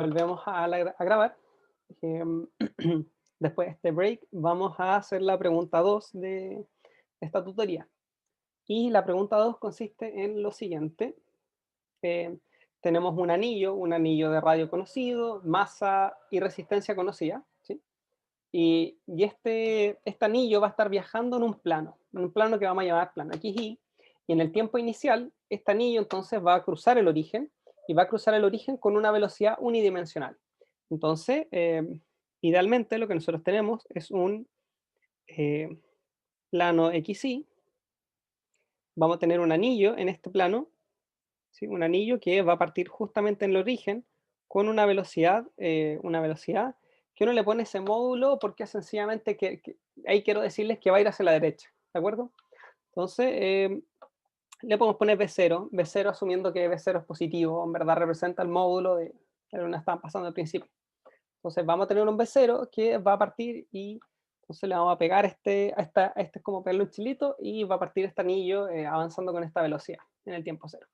Volvemos a grabar. Em, Después de este break, vamos a hacer la pregunta 2 de esta tutoría. Y la pregunta 2 consiste en lo siguiente. em, Tenemos un anillo de radio conocido, masa y resistencia conocida, ¿sí? Y este anillo va a estar viajando en un plano que vamos a llamar plano XY, y en el tiempo inicial, este anillo entonces va a cruzar el origen, y va a cruzar el origen con una velocidad unidimensional. Entonces, idealmente lo que nosotros tenemos es un eh, plano XY, vamos a tener un anillo en este plano, ¿sí? Un anillo que va a partir justamente en el origen con una velocidad que uno le pone ese módulo porque sencillamente ahí quiero decirles que va a ir hacia la derecha, ¿de acuerdo? Entonces, le podemos poner B0 asumiendo que B0 es positivo, en verdad representa el módulo de lo que nos estaban pasando al principio. Entonces vamos a tener un B0 que va a partir y entonces le vamos a pegar a este es como pegarle un chilito y va a partir este anillo avanzando con esta velocidad en el tiempo cero.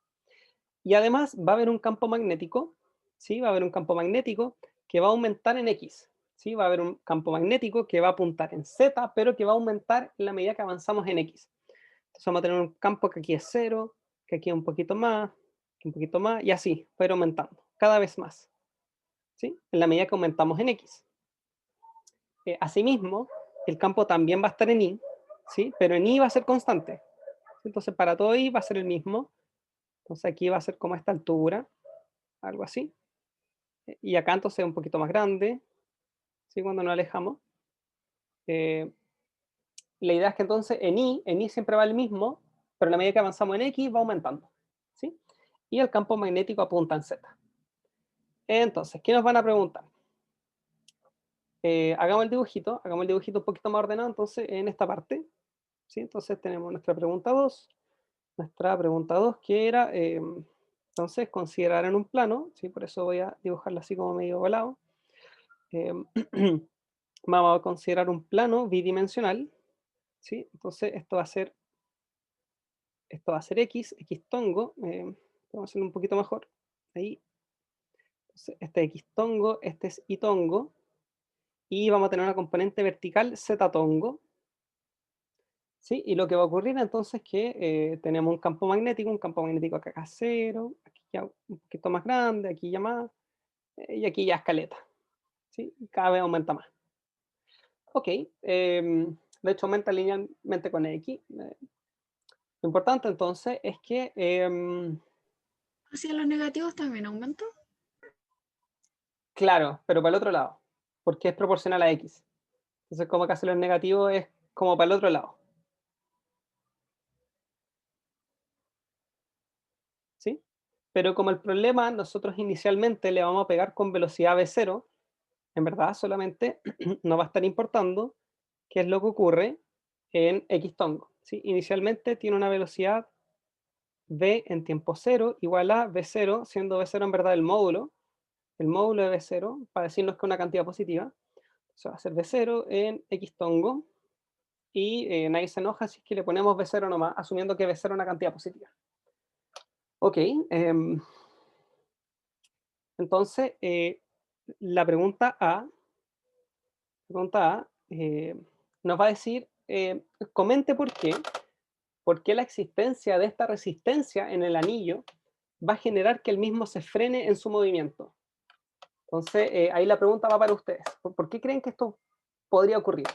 Y además va a haber un campo magnético, ¿sí? Va a haber un campo magnético que va a aumentar en X, ¿sí? Va a haber un campo magnético que va a apuntar en Z, pero que va a aumentar en la medida que avanzamos en X. Entonces vamos a tener un campo que aquí es cero, que aquí es un poquito más, que un poquito más, y así, va a ir aumentando, cada vez más, ¿sí? En la medida que aumentamos en X. Asimismo, el campo también va a estar en Y, ¿sí? Pero en Y va a ser constante. Entonces para todo Y va a ser el mismo. Entonces aquí va a ser como esta altura, algo así. Y acá entonces es un poquito más grande, ¿sí? Cuando nos alejamos. Eh, la idea es que entonces en Y siempre va el mismo, pero a la medida que avanzamos en X va aumentando, ¿sí? Y el campo magnético apunta en Z. Entonces, ¿qué nos van a preguntar? Hagamos el dibujito un poquito más ordenado entonces en esta parte, ¿sí? Entonces tenemos nuestra pregunta 2 que era, entonces, considerar en un plano, ¿sí? Por eso voy a dibujarlo así como medio volado. Eh, Vamos a considerar un plano bidimensional, ¿sí? Entonces, esto va a ser X tongo, vamos a hacerlo un poquito mejor, ahí. Entonces, este es X tongo, este es Y tongo, y vamos a tener una componente vertical Z tongo, ¿sí? Y lo que va a ocurrir entonces es que tenemos un campo magnético acá cero, aquí ya un poquito más grande, aquí ya más, y aquí ya escaleta, ¿sí? Cada vez aumenta más. Ok, de hecho aumenta linealmente con X. Lo importante entonces es que, Hacia los negativos también aumentó. claro, pero para el otro lado, porque es proporcional a X. Entonces como que hace los negativos es como para el otro lado, ¿sí? Pero como el problema nosotros inicialmente le vamos a pegar con velocidad v0, en verdad solamente nos va a estar importando qué es lo que ocurre en X tongo, ¿sí? Inicialmente tiene una velocidad v en tiempo cero igual a v0, siendo v0 en verdad el módulo de v0, para decirnos que es una cantidad positiva. Eso va a ser v0 en X tongo, y nadie se enoja si es que le ponemos v0 nomás, asumiendo que v0 es una cantidad positiva. Ok, entonces la pregunta A nos va a decir, comente por qué la existencia de esta resistencia en el anillo va a generar que el mismo se frene en su movimiento. Entonces, ahí la pregunta va para ustedes. ¿Por qué creen que esto podría ocurrir?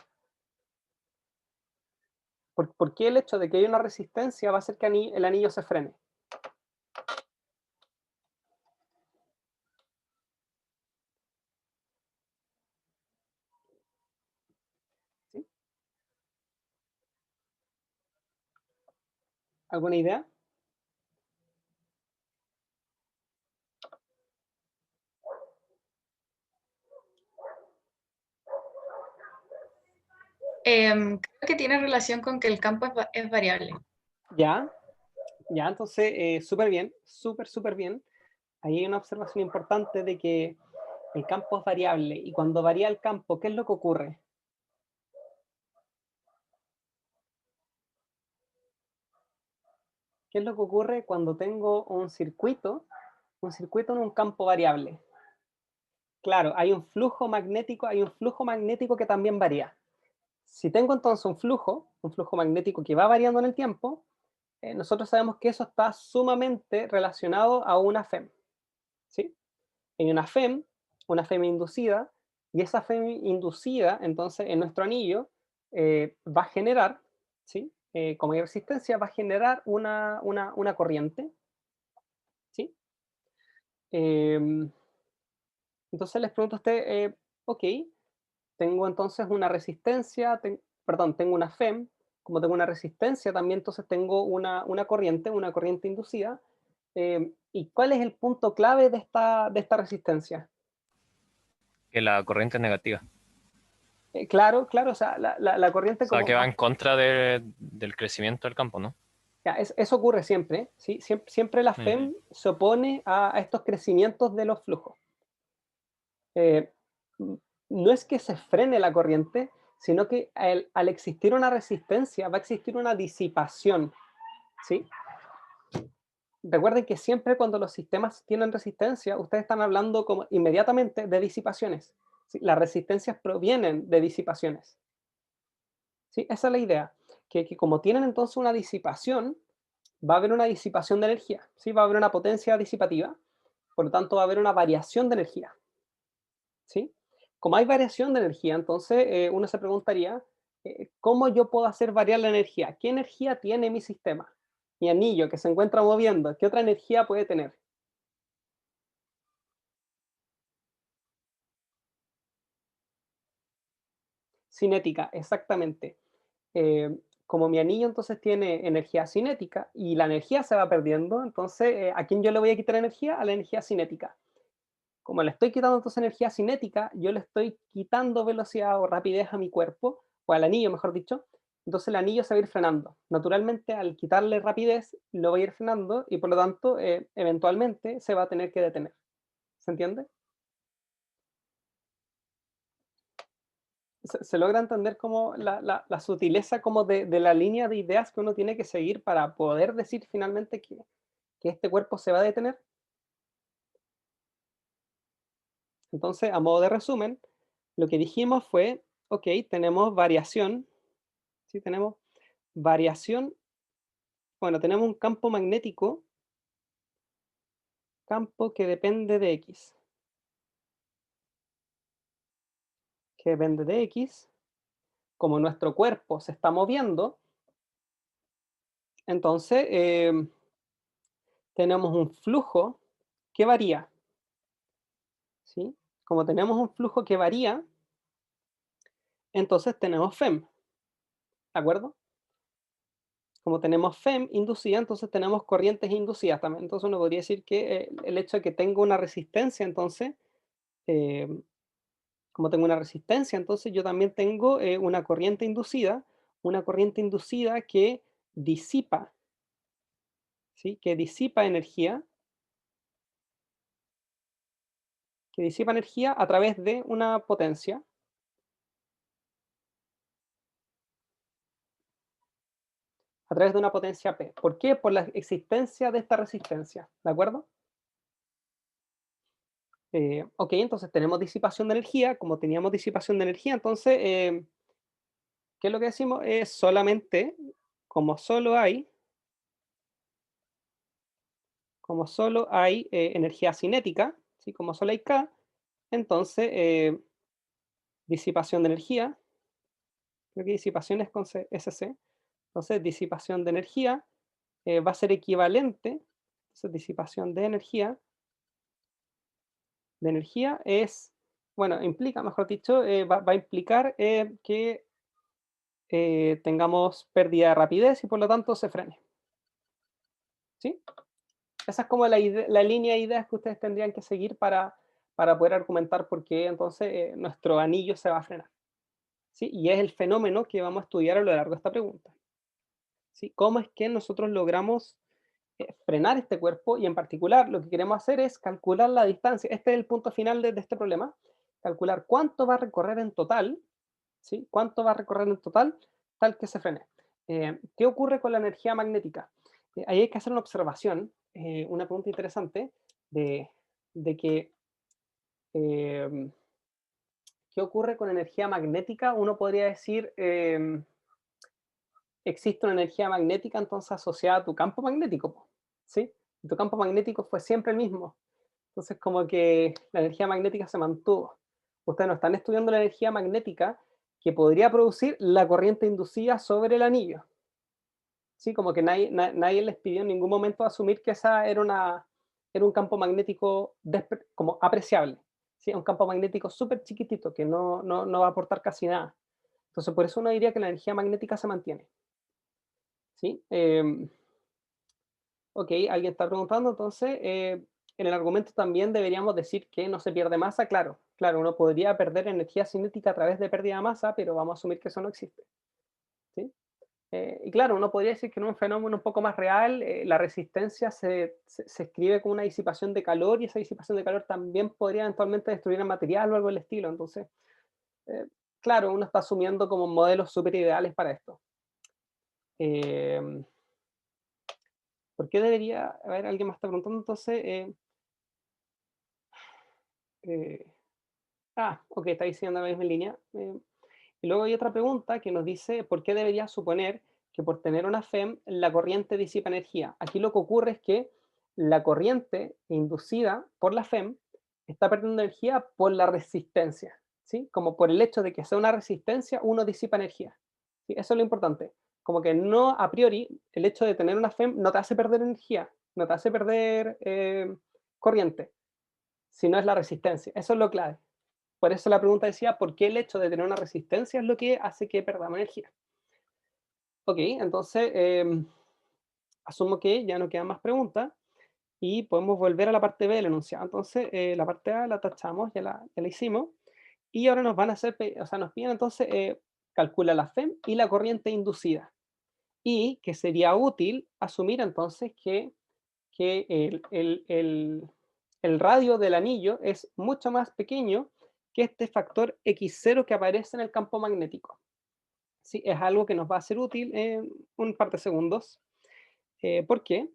¿Por qué el hecho de que haya una resistencia va a hacer que el anillo se frene? ¿Sí? ¿Alguna idea? Creo que tiene relación con que el campo es variable. Ya, ya, entonces, súper bien, súper bien. Ahí hay una observación importante de que el campo es variable, y cuando varía el campo, ¿qué es lo que ocurre? ¿Qué es lo que ocurre cuando tengo un circuito en un campo variable? Claro, hay un flujo magnético que también varía. Si tengo entonces un flujo magnético que va variando en el tiempo, nosotros sabemos que eso está sumamente relacionado a una FEM, ¿sí? Hay una FEM inducida, y esa FEM inducida, entonces, en nuestro anillo, va a generar, ¿sí? Como hay resistencia, va a generar una corriente, ¿sí? Em, entonces les pregunto a usted, ok, tengo entonces una resistencia, perdón, tengo una FEM, como tengo una resistencia, también entonces tengo una corriente inducida. ¿Y cuál es el punto clave de esta resistencia? Que la corriente es negativa. Claro, claro, o sea, la O corriente sea, como que va más. en contra del crecimiento del campo, ¿no? Ya, eso ocurre siempre, ¿sí? Siempre la Mm. FEM se opone a estos crecimientos de los flujos. Eh, no es que se frene la corriente, sino que al existir una resistencia va a existir una disipación, ¿sí? Recuerden que siempre cuando los sistemas tienen resistencia, ustedes están hablando como inmediatamente de disipaciones, ¿sí? Las resistencias provienen de disipaciones, ¿sí? Esa es la idea, que como tienen entonces una disipación, va a haber una disipación de energía, ¿sí? Va a haber una potencia disipativa, por lo tanto va a haber una variación de energía, ¿sí? Como hay variación de energía, entonces uno se preguntaría, ¿cómo yo puedo hacer variar la energía? ¿Qué energía tiene mi sistema? Mi anillo que se encuentra moviendo, ¿qué otra energía puede tener? Cinética, exactamente. Como mi anillo entonces tiene energía cinética y la energía se va perdiendo, entonces, ¿a quién yo le voy a quitar energía? A la energía cinética. Como le estoy quitando entonces energía cinética, yo le estoy quitando velocidad o rapidez a mi cuerpo, o al anillo, mejor dicho, entonces el anillo se va a ir frenando. Naturalmente, al quitarle rapidez, lo va a ir frenando y por lo tanto, eventualmente se va a tener que detener. ¿Se entiende? Se logra entender como la sutileza como de la línea de ideas que uno tiene que seguir para poder decir finalmente que este cuerpo se va a detener. Entonces, a modo de resumen, lo que dijimos fue, ok, tenemos variación, ¿sí? Tenemos variación, bueno, tenemos un campo que depende de X, que depende de X, como nuestro cuerpo se está moviendo, entonces tenemos un flujo que varía, ¿sí? Como tenemos un flujo que varía, entonces tenemos FEM, ¿de acuerdo? Como tenemos FEM inducida, entonces tenemos corrientes inducidas también. Entonces uno podría decir que el hecho de que tengo una resistencia, entonces, eh, como tengo una resistencia, entonces yo también tengo una corriente inducida disipa, ¿sí? Que disipa energía a través de una potencia, a través de una potencia P. ¿Por qué? Por la existencia de esta resistencia, ¿de acuerdo? Ok, entonces tenemos disipación de energía. Como teníamos disipación de energía, entonces, ¿qué es lo que decimos? Es solamente, como solo hay, como solo hay energía cinética, ¿sí? Como solo hay K, entonces disipación de energía, creo que disipación es con SC, entonces disipación de energía va a ser equivalente, entonces disipación de energía es, bueno, implica, mejor dicho, va a implicar que tengamos pérdida de rapidez y por lo tanto se frene, ¿sí? Esa es como la línea de ideas que ustedes tendrían que seguir para poder argumentar por qué entonces nuestro anillo se va a frenar, ¿sí? Y es el fenómeno que vamos a estudiar a lo largo de esta pregunta, ¿sí? ¿Cómo es que nosotros logramos frenar este cuerpo? Y en particular lo que queremos hacer es calcular la distancia. Este es el punto final de este problema, calcular cuánto va a recorrer en total, ¿sí? Cuánto va a recorrer en total tal que se frene. ¿Qué ocurre con la energía magnética? Ahí hay que hacer una observación, una pregunta interesante de que ¿Qué ocurre con energía magnética? Uno podría decir, existe una energía magnética entonces asociada a tu campo magnético, ¿sí? Tu campo magnético fue siempre el mismo. Entonces, como que la energía magnética se mantuvo. Ustedes no están estudiando la energía magnética que podría producir la corriente inducida sobre el anillo. Sí, como que nadie les pidió en ningún momento asumir que esa era un campo magnético como apreciable. ¿Sí? Un campo magnético súper chiquitito que no va a aportar casi nada. Entonces, por eso uno diría que la energía magnética se mantiene. ¿Sí? Ok, alguien está preguntando, entonces, en el argumento también deberíamos decir que no se pierde masa, claro, uno podría perder energía cinética a través de pérdida de masa, pero vamos a asumir que eso no existe, ¿sí? Y claro, uno podría decir que en un fenómeno un poco más real, la resistencia se escribe con una disipación de calor y esa disipación de calor también podría eventualmente destruir el material o algo del estilo, entonces, eh, claro, uno está asumiendo como modelos súper ideales para esto. ¿Por qué debería? A ver, alguien más está preguntando, entonces, eh, ok, está diciendo la misma línea. Y luego hay otra pregunta que nos dice, ¿por qué debería suponer que por tener una FEM la corriente disipa energía? Aquí lo que ocurre es que la corriente inducida por la FEM está perdiendo energía por la resistencia, ¿sí? Como por el hecho de que sea una resistencia, uno disipa energía. ¿Sí? Eso es lo importante. Como que no a priori, el hecho de tener una FEM no te hace perder energía, no te hace perder corriente, sino es la resistencia. Eso es lo clave. Por eso la pregunta decía, ¿por qué el hecho de tener una resistencia es lo que hace que perdamos energía? Ok, entonces asumo que ya no quedan más preguntas y podemos volver a la parte B del enunciado. Entonces, la parte A la tachamos, ya la hicimos, y ahora nos van a hacer, o sea, nos piden entonces, calcula la FEM y la corriente inducida. Y que sería útil asumir entonces que el radio del anillo es mucho más pequeño que este factor X0 que aparece en el campo magnético. ¿Sí? Es algo que nos va a ser útil en un par de segundos. ¿Por qué?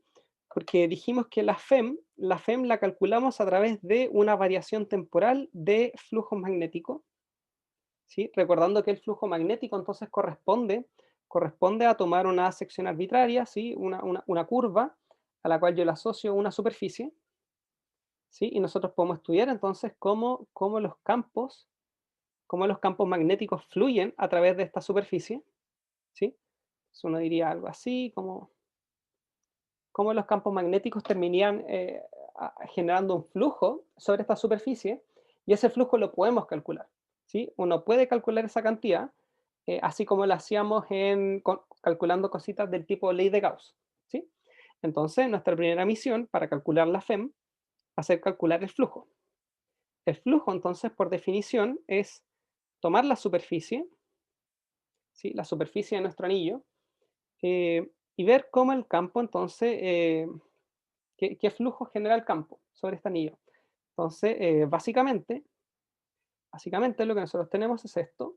Porque dijimos que la FEM la calculamos a través de una variación temporal de flujo magnético, ¿sí? Recordando que el flujo magnético entonces corresponde a tomar una sección arbitraria, ¿sí? Una curva a la cual yo le asocio una superficie, ¿sí? Y nosotros podemos estudiar entonces cómo los campos magnéticos fluyen a través de esta superficie, ¿sí? Entonces uno diría algo así, como cómo los campos magnéticos terminarían generando un flujo sobre esta superficie, y ese flujo lo podemos calcular, ¿sí? Uno puede calcular esa cantidad, así como lo hacíamos calculando cositas del tipo ley de Gauss, ¿sí? Entonces, nuestra primera misión para calcular la FEM va a ser calcular el flujo. El flujo, entonces, por definición, es tomar la superficie, ¿sí? La superficie de nuestro anillo, y ver cómo el campo, entonces, qué flujo genera el campo sobre este anillo. Entonces, básicamente lo que nosotros tenemos es esto,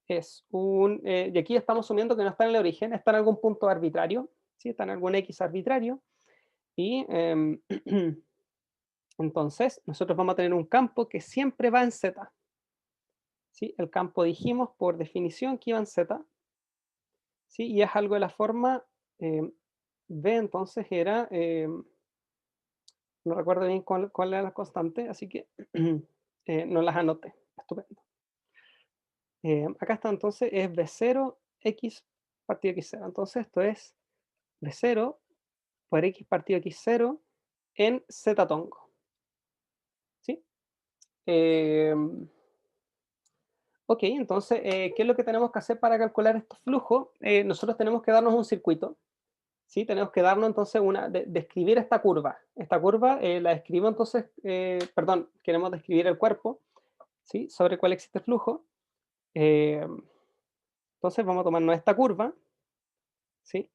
y aquí estamos asumiendo que no está en el origen, está en algún punto arbitrario, ¿sí? Está en algún X arbitrario, y entonces nosotros vamos a tener un campo que siempre va en Z, ¿sí? El campo dijimos por definición que iba en Z, ¿sí? Y es algo de la forma, B entonces era, no recuerdo bien cuál era la constante, así que no las anoté. Estupendo. Acá está entonces, es B0 X partido X0. Entonces esto es B0 por X partido X0 en Z tongo. ¿Sí? Ok, entonces, ¿qué es lo que tenemos que hacer para calcular estos flujos? Nosotros tenemos que darnos un circuito. ¿Sí? Tenemos que darnos entonces describir esta curva. Esta curva la describimos entonces, perdón, queremos describir el cuerpo, ¿sí? Sobre cuál existe el flujo. Eh, entonces vamos a tomarnos esta curva, ¿sí?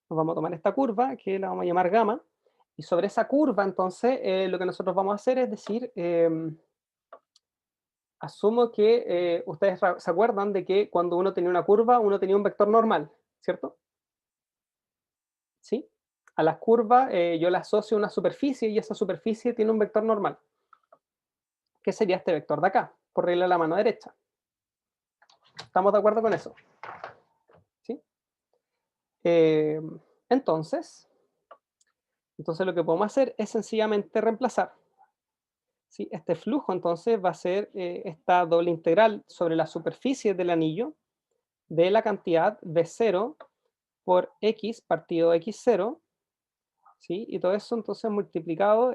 Nos vamos a tomar esta curva, que la vamos a llamar gamma, y sobre esa curva entonces lo que nosotros vamos a hacer es decir, asumo que ustedes se acuerdan de que cuando uno tenía una curva, uno tenía un vector normal, ¿cierto? ¿Sí? A las curvas yo le asocio una superficie y esa superficie tiene un vector normal. que sería este vector de acá, por regla de la mano derecha. ¿Estamos de acuerdo con eso? ¿Sí? Entonces lo que podemos hacer es sencillamente reemplazar. ¿Sí? Este flujo entonces va a ser esta doble integral sobre la superficie del anillo de la cantidad V0 por X partido X0, ¿sí? Y todo eso entonces multiplicado,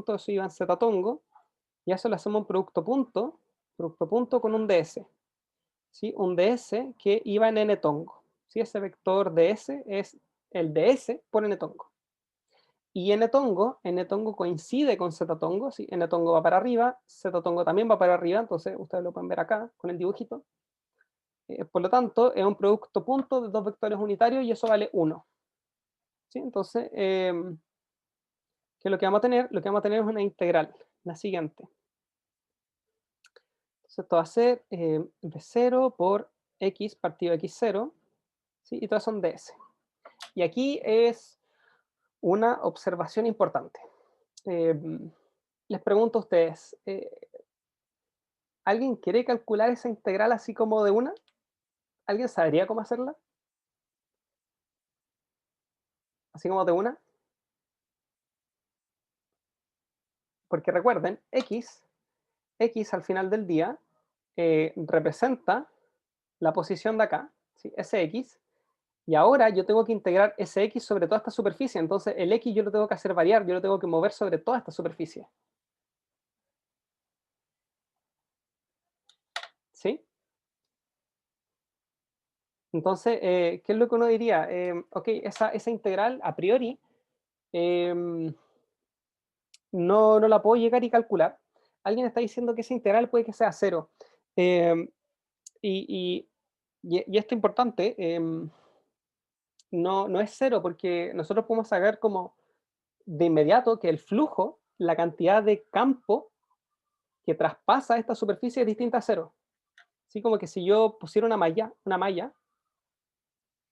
todo eso iba en Z tongo, y a eso le hacemos un producto punto con un ds, ¿sí? Un ds que iba en n tongo, ¿sí? Ese vector ds es el ds por n tongo. Y n tongo coincide con z tongo, ¿sí? N tongo va para arriba, z tongo también va para arriba, entonces ustedes lo pueden ver acá con el dibujito. Por lo tanto, es un producto punto de dos vectores unitarios y eso vale 1. ¿Sí? Entonces, ¿qué es lo que vamos a tener? Lo que vamos a tener es una integral, la siguiente. Entonces, esto va a ser V0 por X partido X0, ¿sí? Y todas son ds. Y aquí es una observación importante. Les pregunto a ustedes, ¿alguien quiere calcular esa integral así como de una? ¿Alguien sabría cómo hacerla? Así como de una. Porque recuerden, x al final del día representa la posición de acá, ¿sí? Ese x, y ahora yo tengo que integrar ese x sobre toda esta superficie, entonces el x yo lo tengo que hacer variar, yo lo tengo que mover sobre toda esta superficie. ¿Sí? Entonces, ¿qué es lo que uno diría? Ok, esa integral a priori no la puedo llegar y calcular. Alguien está diciendo que esa integral puede que sea 0. Y esto es importante, no es 0 porque nosotros podemos saber como de inmediato que el flujo, la cantidad de campo que traspasa esta superficie es distinta a 0. Así como que si yo pusiera una malla,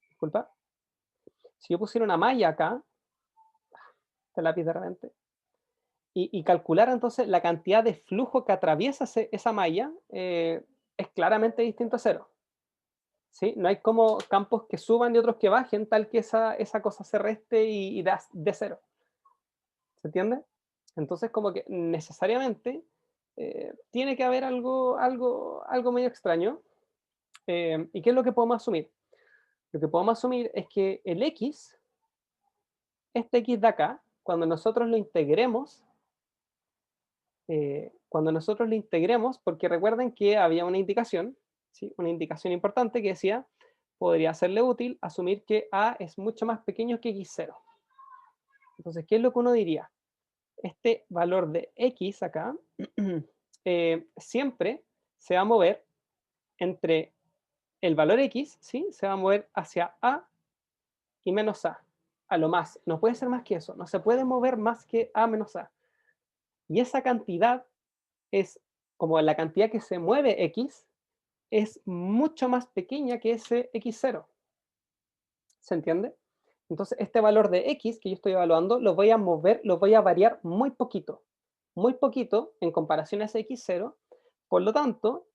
disculpa, si yo pusiera una malla acá, este lápiz de repente, y calcular entonces la cantidad de flujo que atraviesa esa malla, es claramente distinto a 0. ¿Sí? No hay como campos que suban y otros que bajen, tal que esa cosa se reste y de 0. ¿Se entiende? Entonces como que necesariamente tiene que haber algo medio extraño. ¿Y qué es lo que podemos asumir? Lo que podemos asumir es que el x, este x de acá, cuando nosotros lo integremos, porque recuerden que había una indicación, ¿sí? Una indicación importante que decía, podría serle útil asumir que a es mucho más pequeño que x0. Entonces, ¿qué es lo que uno diría? Este valor de x acá siempre se va a mover entre el valor x, ¿sí? Se va a mover hacia a y menos a lo más. No puede ser más que eso, no se puede mover más que a menos a. Y esa cantidad es como la cantidad que se mueve x, es mucho más pequeña que ese x0. ¿Se entiende? Entonces, este valor de x que yo estoy evaluando, lo voy a mover, lo voy a variar muy poquito en comparación a ese x0. Por lo tanto,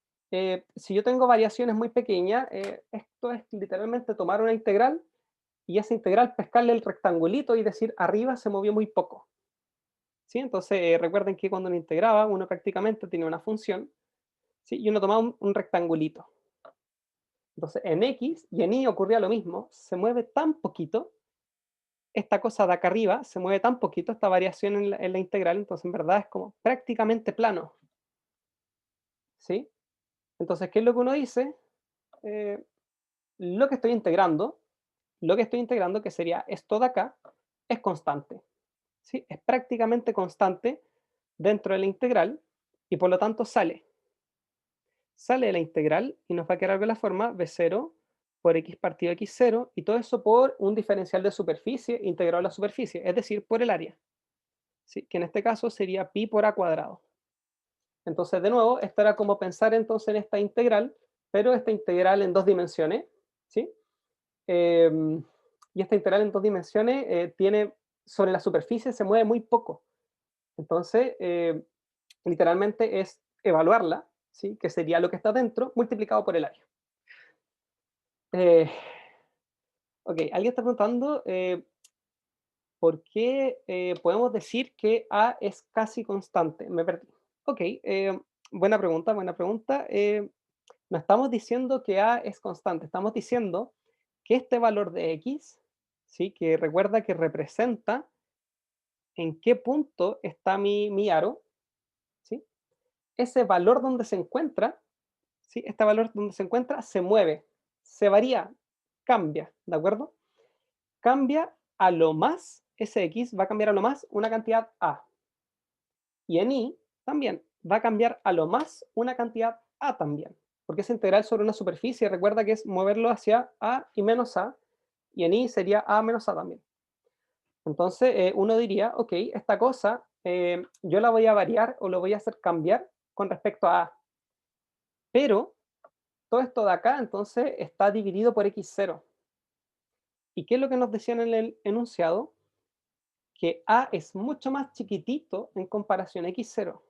si yo tengo variaciones muy pequeñas, esto es literalmente tomar una integral y esa integral pescarle el rectangulito y decir arriba se movió muy poco. ¿Sí? Entonces, recuerden que cuando uno integraba, uno prácticamente tiene una función, ¿sí? Y uno tomaba un rectangulito. Entonces, en X y en Y ocurría lo mismo, se mueve tan poquito, esta cosa de acá arriba se mueve tan poquito, esta variación en la integral, entonces en verdad es como prácticamente plano. ¿Sí? Entonces, ¿qué es lo que uno dice? Lo que estoy integrando, que sería esto de acá, es constante. ¿Sí? Es prácticamente constante dentro de la integral y por lo tanto sale de la integral y nos va a quedar algo de la forma b0 por x partido x0 y todo eso por un diferencial de superficie integrado a la superficie, es decir, por el área. ¿Sí? Que en este caso sería pi por a cuadrado. Entonces, de nuevo, esto era como pensar entonces en esta integral, pero esta integral en dos dimensiones, ¿sí? Y esta integral en dos dimensiones tiene, sobre la superficie se mueve muy poco. Entonces, literalmente es evaluarla, ¿sí? Que sería lo que está dentro, multiplicado por el área. Eh, ok, alguien está preguntando por qué podemos decir que A es casi constante. Me perdí. Ok, buena pregunta, buena pregunta. No estamos diciendo que A es constante, estamos diciendo que este valor de X, ¿sí? Que recuerda que representa en qué punto está mi aro, ¿sí? Ese valor donde se encuentra, ¿sí? Este valor donde se encuentra se mueve, se varía, cambia, ¿de acuerdo? Cambia a lo más, ese X va a cambiar a lo más una cantidad A. Y en Y también va a cambiar a lo más una cantidad A también. Porque es integral sobre una superficie, recuerda que es moverlo hacia A y menos A, y en Y sería A menos A también. Entonces uno diría, ok, esta cosa yo la voy a variar o lo voy a hacer cambiar con respecto a A. Pero todo esto de acá entonces está dividido por x0. ¿Y qué es lo que nos decían en el enunciado? Que A es mucho más chiquitito en comparación a x0.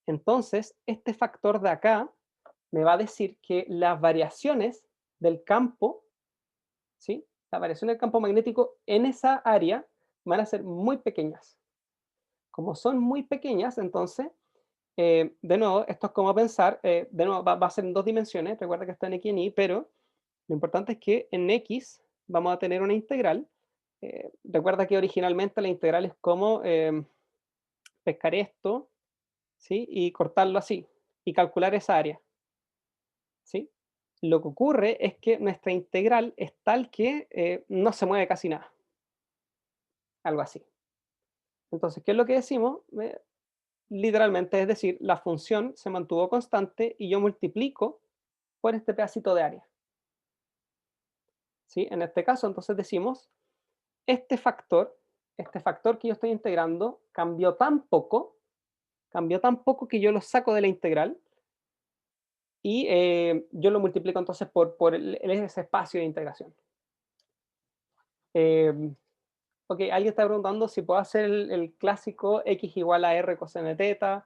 Entonces, este factor de acá me va a decir que las variaciones del campo, ¿sí? La variación del campo magnético en esa área van a ser muy pequeñas. Como son muy pequeñas, entonces, de nuevo, esto es como pensar, de nuevo, va a ser en dos dimensiones, recuerda que está en x y en y, pero lo importante es que en x vamos a tener una integral. Recuerda que originalmente la integral es como pescar esto, ¿sí? Y cortarlo así, y calcular esa área, ¿sí? Lo que ocurre es que nuestra integral es tal que no se mueve casi nada, algo así. Entonces, ¿qué es lo que decimos? Literalmente, es decir, la función se mantuvo constante y yo multiplico por este pedacito de área, ¿sí? En este caso, entonces decimos, este factor que yo estoy integrando, cambió tan poco que yo lo saco de la integral y yo lo multiplico entonces por ese espacio de integración. Ok, alguien está preguntando si puedo hacer el clásico x igual a r coseno teta.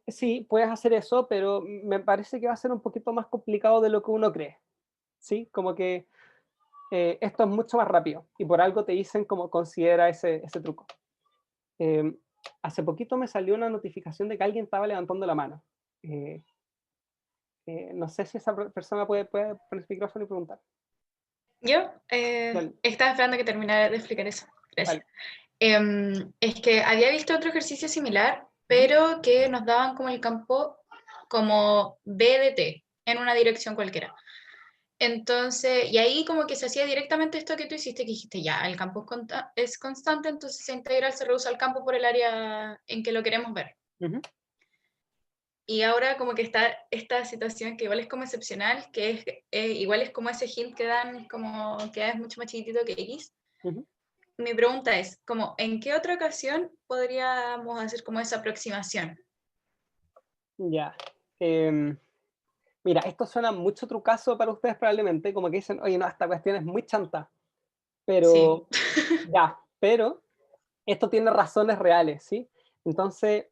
Sí, puedes hacer eso, pero me parece que va a ser un poquito más complicado de lo que uno cree. ¿Sí? Como que esto es mucho más rápido y por algo te dicen como considera ese truco. Eh, hace poquito me salió una notificación de que alguien estaba levantando la mano. No sé si esa persona puede poner el micrófono y preguntar. Yo Dale, estaba esperando que terminara de explicar eso. Gracias. dale. Es que había visto otro ejercicio similar, pero que nos daban como el campo como B de T, en una dirección cualquiera. Entonces, y ahí como que se hacía directamente esto que tú hiciste, que dijiste, ya, el campo es constante, entonces esa integral se reduce al campo por el área en que lo queremos ver. Uh-huh. Y ahora como que está esta situación que igual es como excepcional, que es igual es como ese hint que dan, es como que es mucho más chiquitito que X. Uh-huh. Mi pregunta es, como, ¿en qué otra ocasión podríamos hacer como esa aproximación? Ya. Mira, esto suena mucho trucazo para ustedes probablemente, como que dicen, oye, no, esta cuestión es muy chanta, Sí. pero pero esto tiene razones reales, ¿sí? Entonces,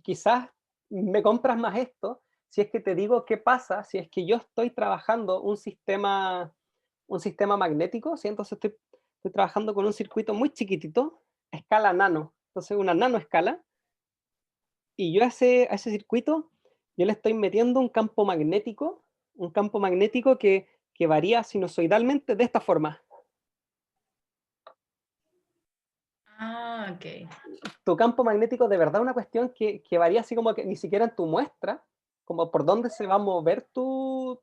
quizás me compras más esto si es que te digo qué pasa si es que yo estoy trabajando un sistema magnético, ¿sí? Entonces estoy trabajando con un circuito muy chiquitito, a escala nano, entonces una nanoescala, y yo a ese circuito, yo le estoy metiendo un campo magnético que varía sinusoidalmente de esta forma. Ah, ok. Tu campo magnético de verdad es una cuestión que varía así como que ni siquiera en tu muestra, como por dónde se va a mover tu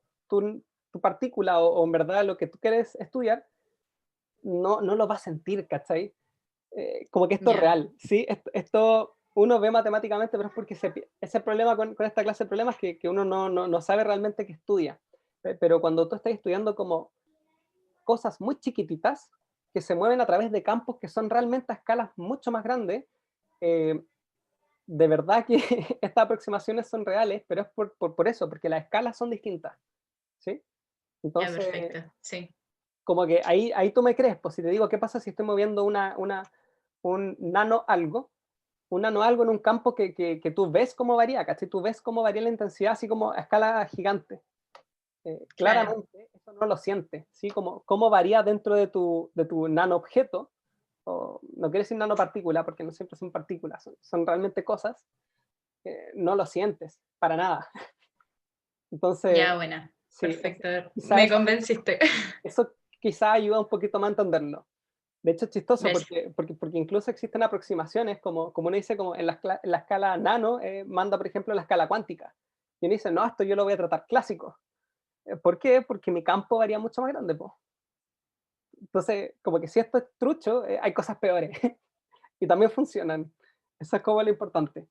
partícula o en verdad lo que tú quieres estudiar, no lo vas a sentir, ¿cachai? Como que esto es Ya. real, ¿sí? Esto uno ve matemáticamente, pero es porque ese problema con esta clase de problemas que uno no sabe realmente que estudia. Pero cuando tú estás estudiando como cosas muy chiquititas que se mueven a través de campos que son realmente a escalas mucho más grandes, eh, de verdad que estas aproximaciones son reales, pero es por eso, porque las escalas son distintas, ¿sí? Ya, Entonces, perfecto. Sí. como que ahí tú me crees, pues si te digo, ¿qué pasa si estoy moviendo un nano algo? un nano algo en un campo que tú ves cómo varía, ¿cachai? Tú ves cómo varía la intensidad así como a escala gigante. Claro. Claramente eso no lo sientes, ¿sí? Como cómo varía dentro de tu nanoobjeto, o no quiero decir nanopartícula porque no siempre son partículas, son realmente cosas, no lo sientes para nada. Entonces, Ya, buena. sí, Perfecto. quizá Me convenciste. eso quizá ayuda un poquito más a entenderlo. De hecho, es chistoso Gracias. porque incluso existen aproximaciones, como uno dice, como en la escala nano, manda, por ejemplo, la escala cuántica. Y uno dice, no, esto yo lo voy a tratar clásico. ¿Por qué? Porque mi campo varía mucho más grande, po. Entonces, como que si esto es trucho, hay cosas peores. Y también funcionan. Eso es como lo importante.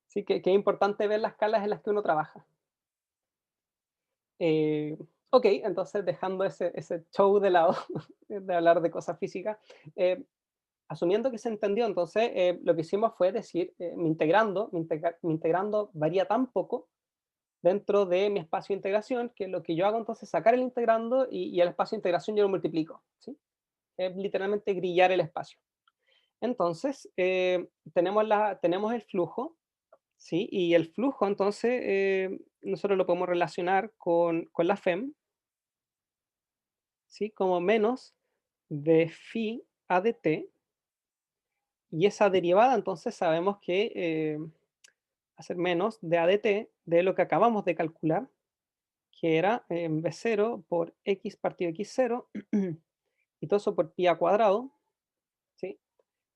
Sí, que es importante ver las escalas en las que uno trabaja. Eh, ok, entonces dejando ese show de lado, de hablar de cosas físicas, eh, asumiendo que se entendió, entonces lo que hicimos fue decir, mi integrando varía tan poco dentro de mi espacio de integración, que lo que yo hago entonces es sacar el integrando y el espacio de integración yo lo multiplico. ¿Sí? Es literalmente grillar el espacio. Entonces, tenemos el flujo, ¿sí? Y el flujo, entonces, nosotros lo podemos relacionar con la FEM, ¿sí? Como menos de phi a de t, y esa derivada, entonces, sabemos que va a ser menos de a de t de lo que acabamos de calcular, que era b0 por x partido x0, y todo eso por pi a cuadrado, ¿sí?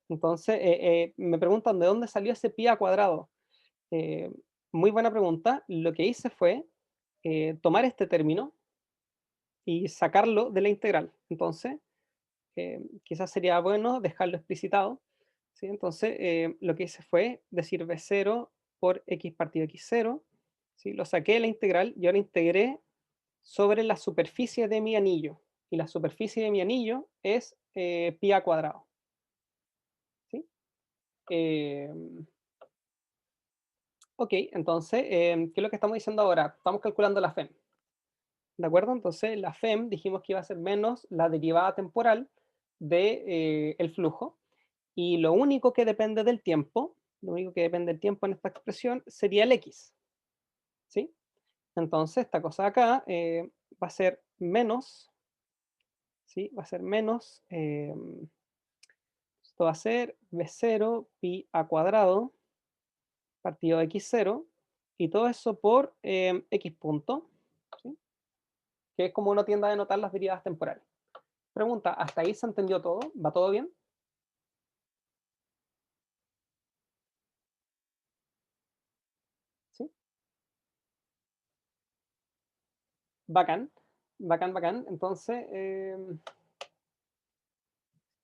Entonces, me preguntan de dónde salió ese pi a cuadrado. Eh, Muy buena pregunta. Lo que hice fue tomar este término y sacarlo de la integral. Entonces, quizás sería bueno dejarlo explicitado. ¿Sí? Entonces, lo que hice fue decir b0 por x partido x0. ¿Sí? Lo saqué de la integral y ahora integré sobre la superficie de mi anillo. Y la superficie de mi anillo es pi a cuadrado. ¿Sí? Eh, ok, entonces, ¿qué es lo que estamos diciendo ahora? Estamos calculando la FEM. ¿De acuerdo? Entonces, la FEM dijimos que iba a ser menos la derivada temporal de, el flujo. Y lo único que depende del tiempo, lo único que depende del tiempo en esta expresión sería el x. ¿Sí? Entonces, esta cosa de acá va a ser menos, ¿sí? Va a ser menos, esto va a ser b0 pi a cuadrado partido de x0, y todo eso por x punto, ¿sí? Que es como uno tiende a denotar las derivadas temporales. Pregunta, ¿hasta ahí se entendió todo? ¿Va todo bien? ¿Sí? Bacán, bacán, bacán. Entonces, estoy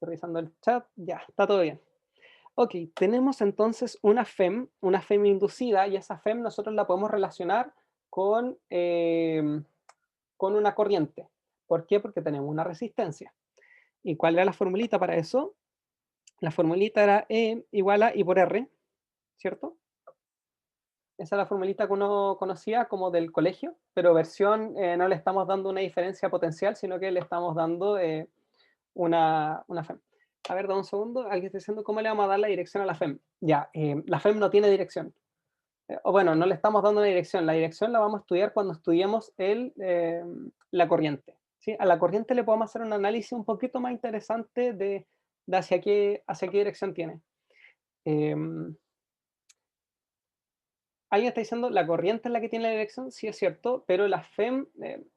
revisando el chat, ya, está todo bien. Ok, tenemos entonces una FEM inducida, y esa FEM nosotros la podemos relacionar con una corriente. ¿Por qué? Porque tenemos una resistencia. ¿Y cuál era la formulita para eso? La formulita era E igual a I por R, ¿cierto? Esa es la formulita que uno conocía como del colegio, pero versión no le estamos dando una diferencia potencial, sino que le estamos dando una FEM. A ver, dame un segundo. Alguien está diciendo cómo le vamos a dar la dirección a la FEM. Ya, la FEM no tiene dirección. O bueno, no le estamos dando una dirección. La dirección la vamos a estudiar cuando estudiemos la corriente. ¿Sí? A la corriente le podemos hacer un análisis un poquito más interesante de hacia qué dirección tiene. Alguien está diciendo la corriente es la que tiene la dirección, sí es cierto, pero la FEM,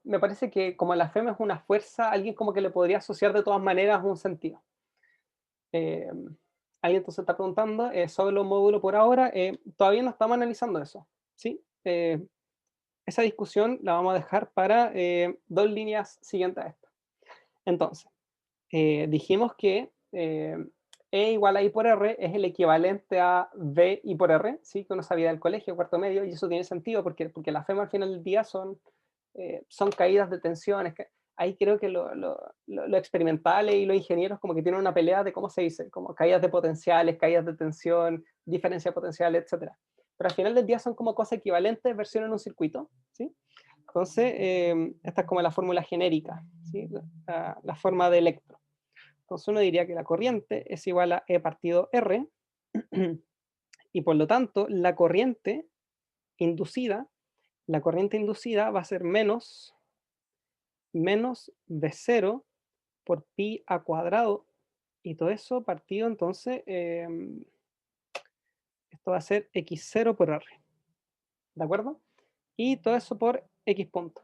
me parece que como la FEM es una fuerza, alguien como que le podría asociar de todas maneras un sentido. Eh, Alguien entonces está preguntando sobre los módulos por ahora, todavía no estamos analizando eso, ¿sí? Esa discusión la vamos a dejar para dos líneas siguientes a esta. Entonces, dijimos que E igual a I por R es el equivalente a V I por R, ¿sí? Que uno sabía del colegio, cuarto medio, y eso tiene sentido porque la FEM al final del día son caídas de tensiones. Ahí creo que lo experimentales y los ingenieros como que tienen una pelea de cómo se dice, como caídas de potenciales, caídas de tensión, diferencia potencial, etc. Pero al final del día son como cosas equivalentes, versión en un circuito, ¿sí? Entonces, esta es como la fórmula genérica, ¿sí? La forma de electro. Entonces uno diría que la corriente es igual a E partido R, Y por lo tanto, la corriente inducida va a ser menos V0 por pi a cuadrado, y todo eso partido, entonces, esto va a ser x0 por r, ¿de acuerdo? Y todo eso por x punto.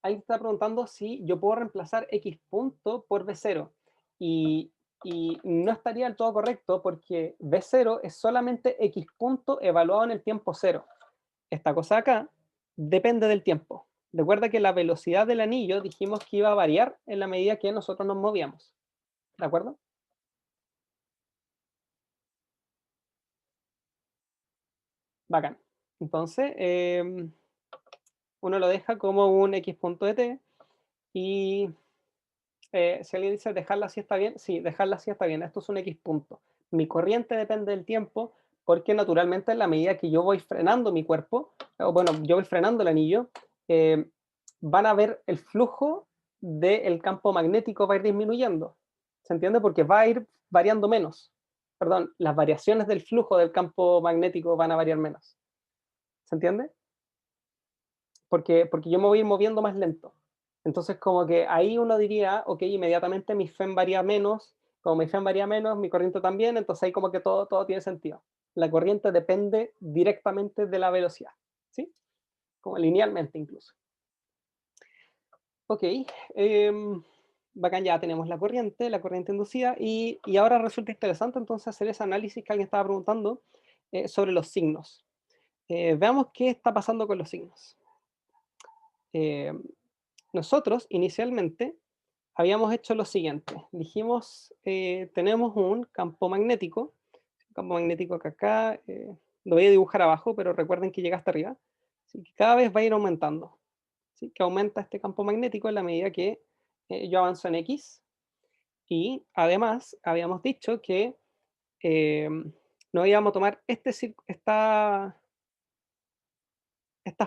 Ahí está preguntando si yo puedo reemplazar x punto por v0, y no estaría del todo correcto, porque v0 es solamente x punto evaluado en el tiempo cero. Esta cosa acá depende del tiempo. Recuerda que la velocidad del anillo dijimos que iba a variar en la medida que nosotros nos movíamos. ¿De acuerdo? Bacán. Entonces, uno lo deja como un x punto de t, y si alguien dice dejarla así está bien, sí, dejarla así está bien. Esto es un x punto. Mi corriente depende del tiempo, porque naturalmente en la medida que yo voy frenando mi cuerpo, o bueno, yo voy frenando el anillo, van a ver el flujo del campo magnético va a ir disminuyendo. ¿Se entiende? Porque va a ir variando menos. Perdón, las variaciones del flujo del campo magnético van a variar menos. ¿Se entiende? Porque yo me voy a ir moviendo más lento. Entonces, como que ahí uno diría, ok, inmediatamente mi FEM varía menos, como mi FEM varía menos, mi corriente también, entonces ahí como que todo tiene sentido. La corriente depende directamente de la velocidad, ¿sí? Como linealmente incluso. Ok, bacán, ya tenemos la corriente inducida, y ahora resulta interesante entonces hacer ese análisis que alguien estaba preguntando sobre los signos. Veamos qué está pasando con los signos. Nosotros inicialmente habíamos hecho lo siguiente. Dijimos, tenemos un campo magnético que acá, lo voy a dibujar abajo, pero recuerden que llega hasta arriba. Así que cada vez va a ir aumentando. ¿Sí? Que aumenta este campo magnético en la medida que yo avanzo en X. Y además habíamos dicho que no íbamos a tomar esta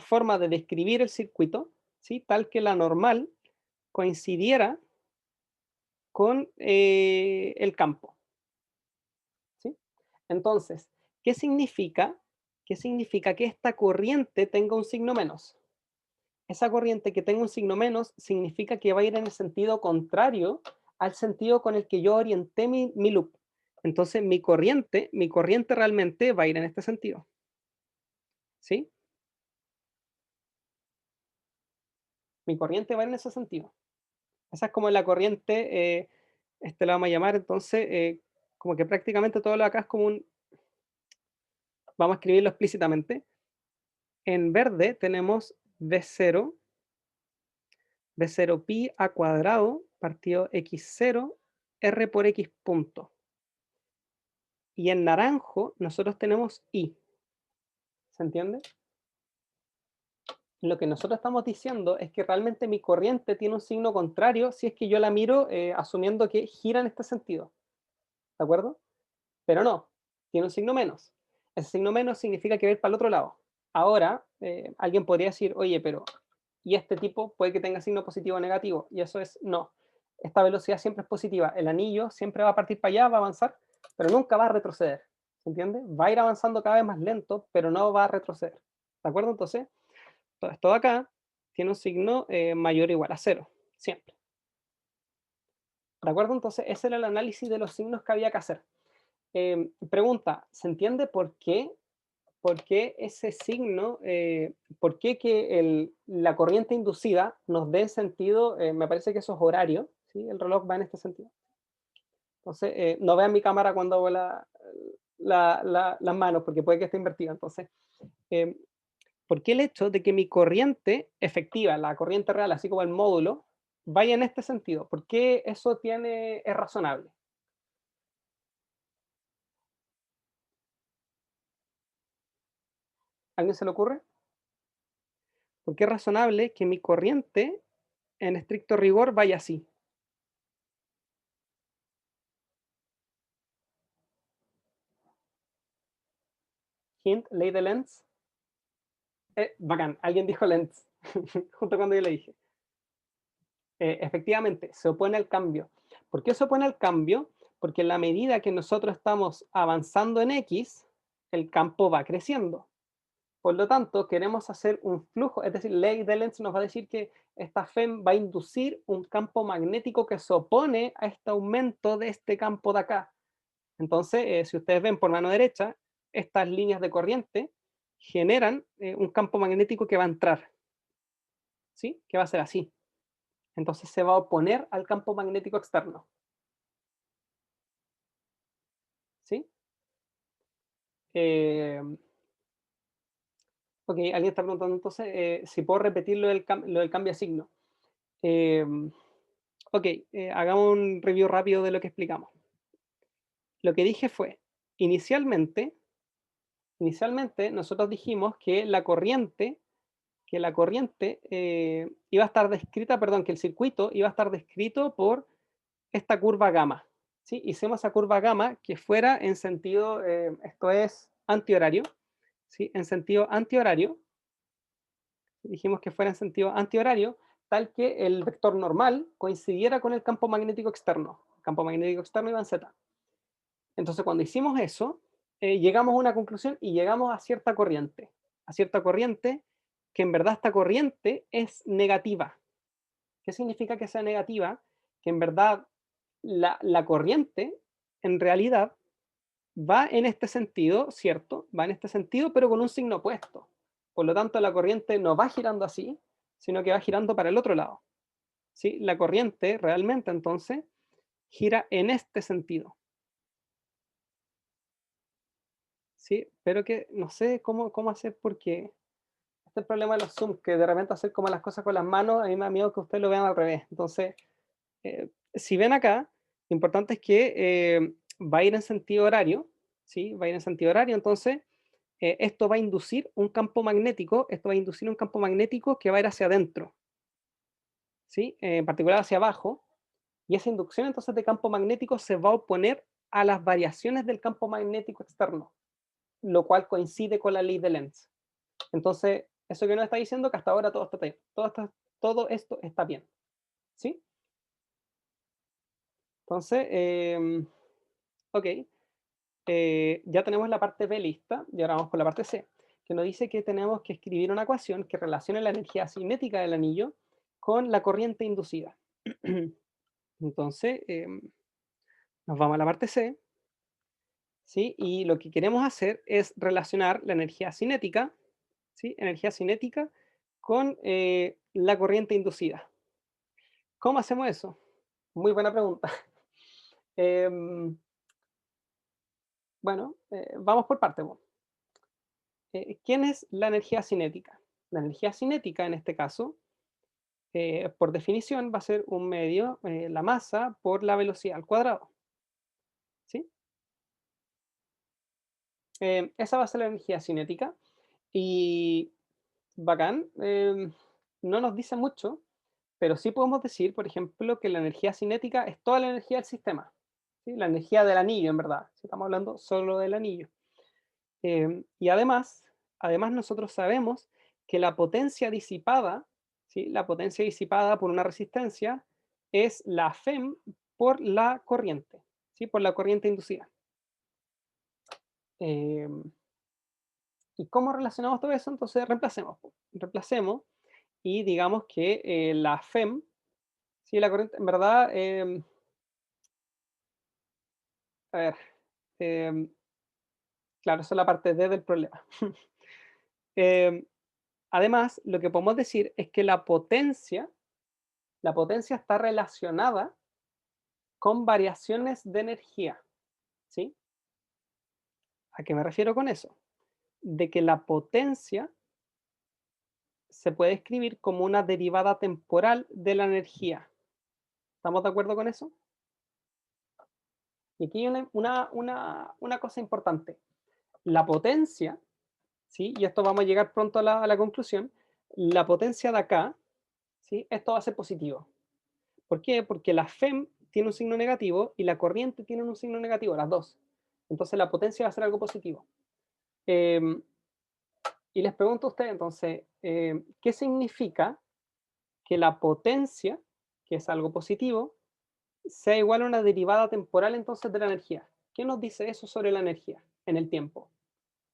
forma de describir el circuito, ¿sí? Tal que la normal coincidiera con el campo, ¿sí? Entonces, ¿qué significa? ¿Qué significa que esta corriente tenga un signo menos? Esa corriente que tenga un signo menos significa que va a ir en el sentido contrario al sentido con el que yo orienté mi loop. Entonces, mi corriente realmente va a ir en este sentido, ¿sí? Mi corriente va en ese sentido. Esa es como la corriente, la vamos a llamar entonces, como que prácticamente todo lo de acá es como un, vamos a escribirlo explícitamente. En verde tenemos V0 pi a cuadrado partido x0 r por x punto. Y en naranjo nosotros tenemos i. ¿Se entiende? Lo que nosotros estamos diciendo es que realmente mi corriente tiene un signo contrario si es que yo la miro asumiendo que gira en este sentido. ¿De acuerdo? Pero no, tiene un signo menos. Ese signo menos significa que va a ir para el otro lado. Ahora, alguien podría decir, oye, pero ¿y este tipo puede que tenga signo positivo o negativo? Y eso es no. Esta velocidad siempre es positiva. El anillo siempre va a partir para allá, va a avanzar, pero nunca va a retroceder. ¿Se entiende? Va a ir avanzando cada vez más lento, pero no va a retroceder. ¿De acuerdo? Entonces, todo esto de acá tiene un signo mayor o igual a 0, siempre. ¿De acuerdo? Entonces, ese era el análisis de los signos que había que hacer. Pregunta, ¿se entiende por qué ese signo, por qué que la corriente inducida nos dé sentido? Me parece que eso es horario, ¿sí? El reloj va en este sentido. Entonces, no vean mi cámara cuando hago las manos, porque puede que esté invertida. Entonces, ¿por qué el hecho de que mi corriente efectiva, la corriente real, así como el módulo, vaya en este sentido? ¿Por qué eso es razonable? ¿A alguien se le ocurre? ¿Por qué es razonable que mi corriente, en estricto rigor, vaya así? Hint, ley de Lenz. Bacán, alguien dijo Lenz, justo cuando yo le dije. Efectivamente, se opone al cambio. ¿Por qué se opone al cambio? Porque en la medida que nosotros estamos avanzando en X, el campo va creciendo. Por lo tanto, queremos hacer un flujo, es decir, ley de Lenz nos va a decir que esta FEM va a inducir un campo magnético que se opone a este aumento de este campo de acá. Entonces, si ustedes ven por mano derecha, estas líneas de corriente generan un campo magnético que va a entrar, ¿sí? Que va a ser así. Entonces se va a oponer al campo magnético externo, ¿sí? Eh, ok, alguien está preguntando entonces si puedo repetir lo del cambio de signo. Eh, ok, hagamos un review rápido de lo que explicamos. Lo que dije fue, inicialmente nosotros dijimos que la corriente iba a estar descrita, perdón, que el circuito iba a estar descrito por esta curva gamma, ¿sí? Hicimos esa curva gamma que fuera en sentido, esto es antihorario, ¿sí? En sentido antihorario, dijimos que fuera en sentido antihorario, tal que el vector normal coincidiera con el campo magnético externo. El campo magnético externo iba en Z. Entonces, cuando hicimos eso, llegamos a una conclusión y llegamos a cierta corriente que en verdad esta corriente es negativa. ¿Qué significa que sea negativa? Que en verdad la corriente en realidad va en este sentido, ¿cierto? Va en este sentido, pero con un signo opuesto. Por lo tanto, la corriente no va girando así, sino que va girando para el otro lado. ¿Sí? La corriente realmente entonces gira en este sentido. ¿Sí? Pero que no sé cómo hacer porque este es el problema de los Zoom, que de repente hacer como las cosas con las manos, a mí me da miedo que ustedes lo vean al revés. Entonces, si ven acá, lo importante es que va a ir en sentido horario, ¿sí? Va a ir en sentido horario, entonces esto va a inducir un campo magnético, que va a ir hacia adentro, ¿sí? En particular hacia abajo, y esa inducción entonces de campo magnético se va a oponer a las variaciones del campo magnético externo, lo cual coincide con la ley de Lenz. Entonces, eso que nos está diciendo que hasta ahora todo está bien, todo esto está bien, ¿sí? Entonces, ok, ya tenemos la parte B lista, y ahora vamos con la parte C, que nos dice que tenemos que escribir una ecuación que relacione la energía cinética del anillo con la corriente inducida. Entonces, nos vamos a la parte C, ¿sí? Y lo que queremos hacer es relacionar la energía cinética, ¿sí? Energía cinética con la corriente inducida. ¿Cómo hacemos eso? Muy buena pregunta. Bueno, vamos por partes. ¿Quién es la energía cinética? La energía cinética, en este caso, por definición, va a ser un medio, la masa, por la velocidad al cuadrado. ¿Sí? Esa va a ser la energía cinética. Y bacán, no nos dice mucho, pero sí podemos decir, por ejemplo, que la energía cinética es toda la energía del sistema. ¿Sí? La energía del anillo, en verdad. Si estamos hablando solo del anillo. Y además nosotros sabemos que la potencia disipada, ¿sí? La potencia disipada por una resistencia es la FEM por la corriente, ¿sí? Por la corriente inducida. ¿Y cómo relacionamos todo eso? Entonces reemplacemos y digamos que la FEM, ¿sí? La corriente, en verdad, a ver, em, claro, esa es la parte D del problema. Em, Además, lo que podemos decir es que la potencia está relacionada con variaciones de energía, ¿sí? ¿A qué me refiero con eso? De que la potencia se puede escribir como una derivada temporal de la energía. ¿Estamos de acuerdo con eso? Y aquí hay una cosa importante. La potencia, ¿sí? Y esto vamos a llegar pronto a la conclusión. La potencia de acá, ¿sí? Esto va a ser positivo. ¿Por qué? Porque la FEM tiene un signo negativo y la corriente tiene un signo negativo, las dos. Entonces la potencia va a ser algo positivo. Y les pregunto a ustedes entonces, ¿qué significa que la potencia, que es algo positivo, sea igual a una derivada temporal entonces de la energía. ¿Qué nos dice eso sobre la energía en el tiempo?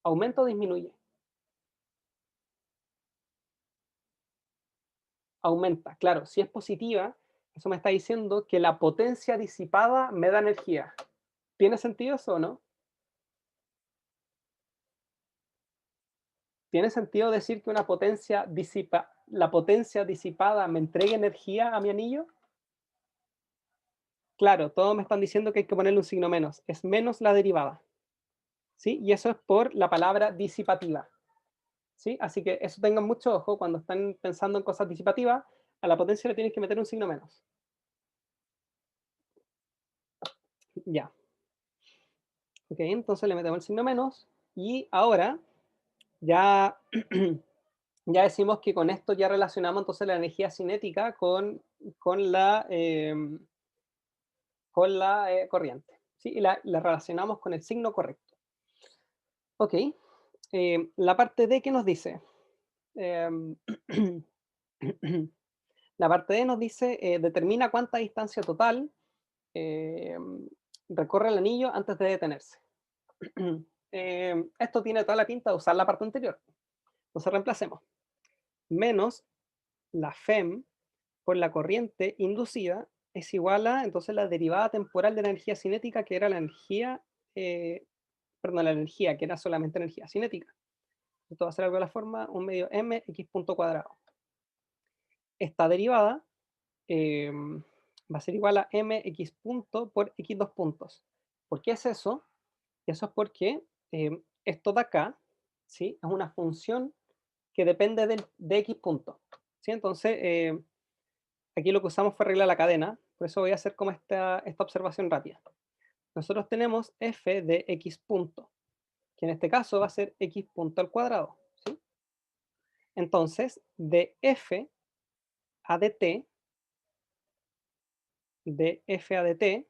¿Aumenta o disminuye? Aumenta, claro. Si es positiva, eso me está diciendo que la potencia disipada me da energía. ¿Tiene sentido eso o no? ¿Tiene sentido decir que una potencia la potencia disipada me entregue energía a mi anillo? Claro, todos me están diciendo que hay que ponerle un signo menos. Es menos la derivada. ¿Sí? Y eso es por la palabra disipativa. ¿Sí? Así que eso tengan mucho ojo cuando están pensando en cosas disipativas, a la potencia le tienes que meter un signo menos. Ya. Ok, entonces le metemos el signo menos y ahora ya, ya decimos que con esto ya relacionamos entonces la energía cinética con la corriente. ¿Sí? Y la relacionamos con el signo correcto. Ok, la parte D, ¿qué nos dice? Em, la parte D nos dice, determina cuánta distancia total recorre el anillo antes de detenerse. Esto tiene toda la pinta de usar la parte anterior. Entonces reemplacemos. Menos la FEM por la corriente inducida es igual a, entonces, la derivada temporal de la energía cinética, que era la energía, perdón, la energía, que era solamente energía cinética. Esto va a ser algo de la forma 1 medio m x punto cuadrado. Esta derivada va a ser igual a mx punto por x dos puntos. ¿Por qué es eso? Eso es porque esto de acá, ¿sí? Es una función que depende de x punto. ¿Sí? Entonces, aquí lo que usamos fue arreglar la cadena, por eso voy a hacer como esta observación rápida. Nosotros tenemos f de x punto, que en este caso va a ser x punto al cuadrado. ¿Sí? Entonces, de f a dt, de f a dt,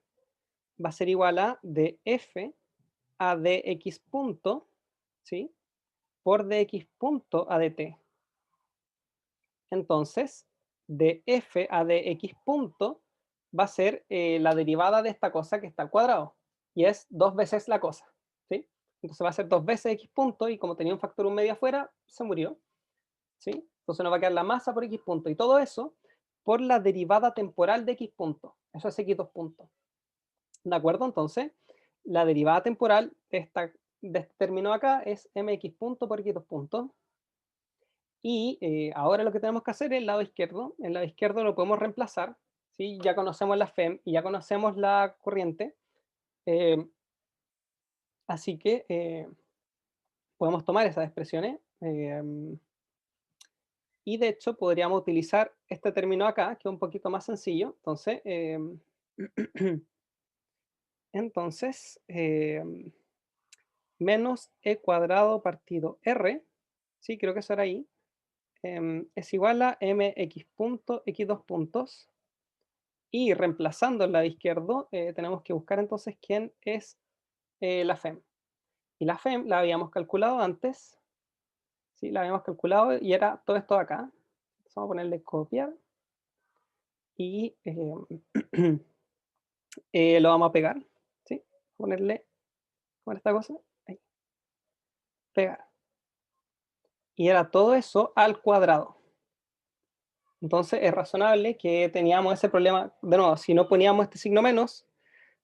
va a ser igual a de f a dx punto, ¿sí? Por dx punto a dt. Entonces, de f a dx punto va a ser la derivada de esta cosa que está al cuadrado, y es 2 veces la cosa, ¿sí? Entonces va a ser 2 veces x punto, y como tenía un factor 1 medio afuera, se murió, ¿sí? Entonces nos va a quedar la masa por x punto, y todo eso por la derivada temporal de x punto. Eso es x2 punto. ¿De acuerdo? Entonces, la derivada temporal de este término acá es mx punto por x2 puntos. Y ahora lo que tenemos que hacer es el lado izquierdo. El lado izquierdo lo podemos reemplazar. ¿Sí? Ya conocemos la FEM y ya conocemos la corriente. Así que podemos tomar esas expresiones. Y de hecho podríamos utilizar este término acá, que es un poquito más sencillo. Entonces, menos e cuadrado partido r, sí, creo que eso era ahí, es igual a mx punto x2 puntos. Y reemplazando el lado izquierdo, tenemos que buscar entonces quién es la FEM. Y la FEM la habíamos calculado antes, ¿sí? La habíamos calculado y era todo esto de acá. Entonces vamos a ponerle copiar y lo vamos a pegar, ¿sí? Ponerle con esta cosa, ahí, pegar. Y era todo eso al cuadrado. Entonces es razonable que teníamos ese problema, de nuevo, si no poníamos este signo menos,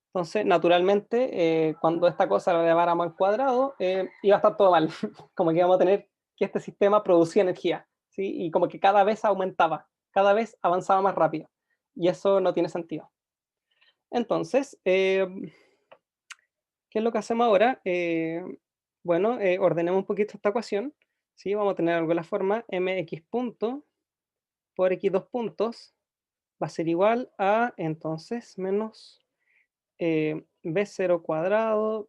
entonces naturalmente cuando esta cosa la eleváramos al cuadrado, iba a estar todo mal, como que íbamos a tener que este sistema producía energía, ¿sí? Y como que cada vez aumentaba, cada vez avanzaba más rápido, y eso no tiene sentido. Entonces, ¿qué es lo que hacemos ahora? Bueno, ordenemos un poquito esta ecuación, ¿sí? Vamos a tener algo de la forma mx punto por x2 puntos va a ser igual a, entonces, menos b0 cuadrado,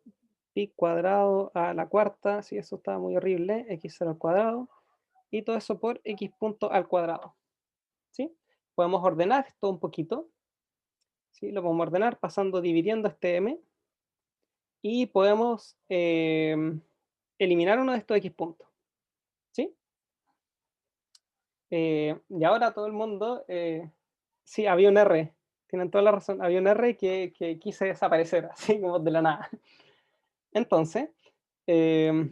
pi cuadrado a la cuarta, si eso está muy horrible, x0 al cuadrado, y todo eso por x punto al cuadrado. ¿Sí? Podemos ordenar esto un poquito, ¿sí? Lo podemos ordenar pasando, dividiendo este m, y podemos eliminar uno de estos x puntos. ¿Sí? Y ahora todo el mundo, sí, había un r, tienen toda la razón. Había un R que quise desaparecer, así como de la nada. Entonces, ¿qué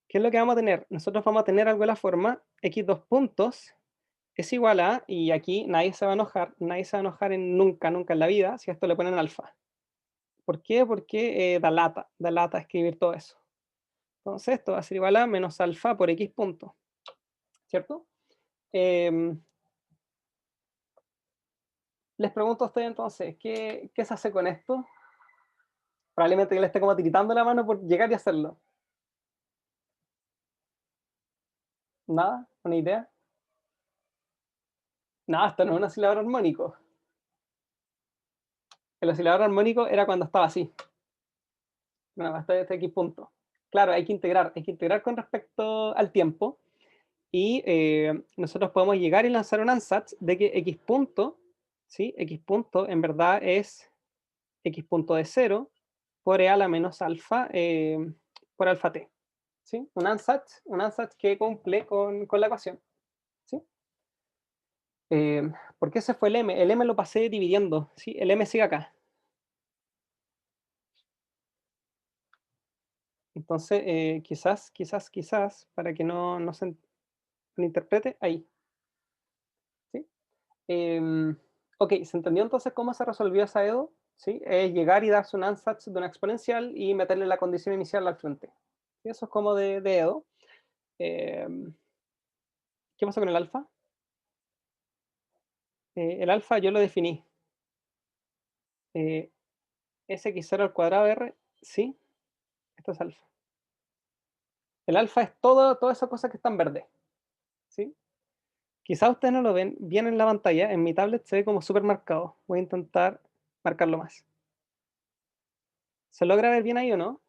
es lo que vamos a tener? Nosotros vamos a tener algo de la forma x2 puntos es igual a, y aquí nadie se va a enojar, nadie se va a enojar en nunca, nunca en la vida, si a esto le ponen alfa. ¿Por qué? Porque da lata escribir todo eso. Entonces esto va a ser igual a menos alfa por x punto, ¿cierto? Les pregunto a ustedes entonces, ¿qué se hace con esto? Probablemente que le esté como tiritando la mano por llegar y hacerlo. ¿Nada? ¿Una idea? No, esto no es un oscilador armónico. El oscilador armónico era cuando estaba así. Bueno, este x punto. Claro, hay que integrar con respecto al tiempo. Y nosotros podemos llegar y lanzar un ansatz de que x punto, ¿sí? X punto en verdad es x punto de 0 por e a la menos alfa por alfa t. ¿Sí? Un ansatz que cumple con la ecuación. ¿Sí? ¿Por qué se fue el m? El m lo pasé dividiendo. ¿Sí? El m sigue acá. Entonces, quizás, para que no se interprete, ahí. ¿Sí? Ok, ¿se entendió entonces cómo se resolvió esa EDO? ¿Sí? Es llegar y darse un ansatz de una exponencial y meterle la condición inicial al frente. ¿Sí? Eso es como de EDO. ¿Qué pasó con el alfa? El alfa yo lo definí. Sx0 al cuadrado R, sí, esto es alfa. El alfa es toda esa cosa que está en verde. ¿Sí? Quizás ustedes no lo ven bien en la pantalla, en mi tablet se ve como súper marcado. Voy a intentar marcarlo más. ¿Se logra ver bien ahí o no?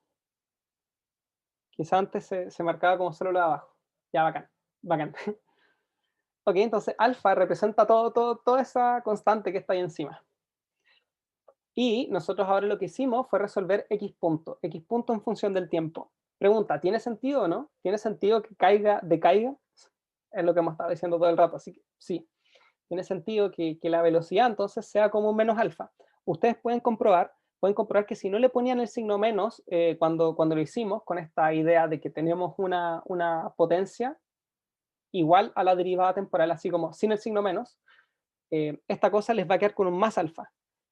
Quizás antes se marcaba como solo lo de abajo. Ya, bacán, bacán. Ok, entonces alfa representa toda esa constante que está ahí encima. Y nosotros ahora lo que hicimos fue resolver x punto en función del tiempo. Pregunta, ¿tiene sentido o no? ¿Tiene sentido que decaiga? Es lo que hemos estado diciendo todo el rato, así que sí. Tiene sentido que la velocidad entonces sea como un menos alfa. Ustedes pueden comprobar que si no le ponían el signo menos cuando lo hicimos, con esta idea de que tenemos una potencia igual a la derivada temporal, así como sin el signo menos, esta cosa les va a quedar con un más alfa.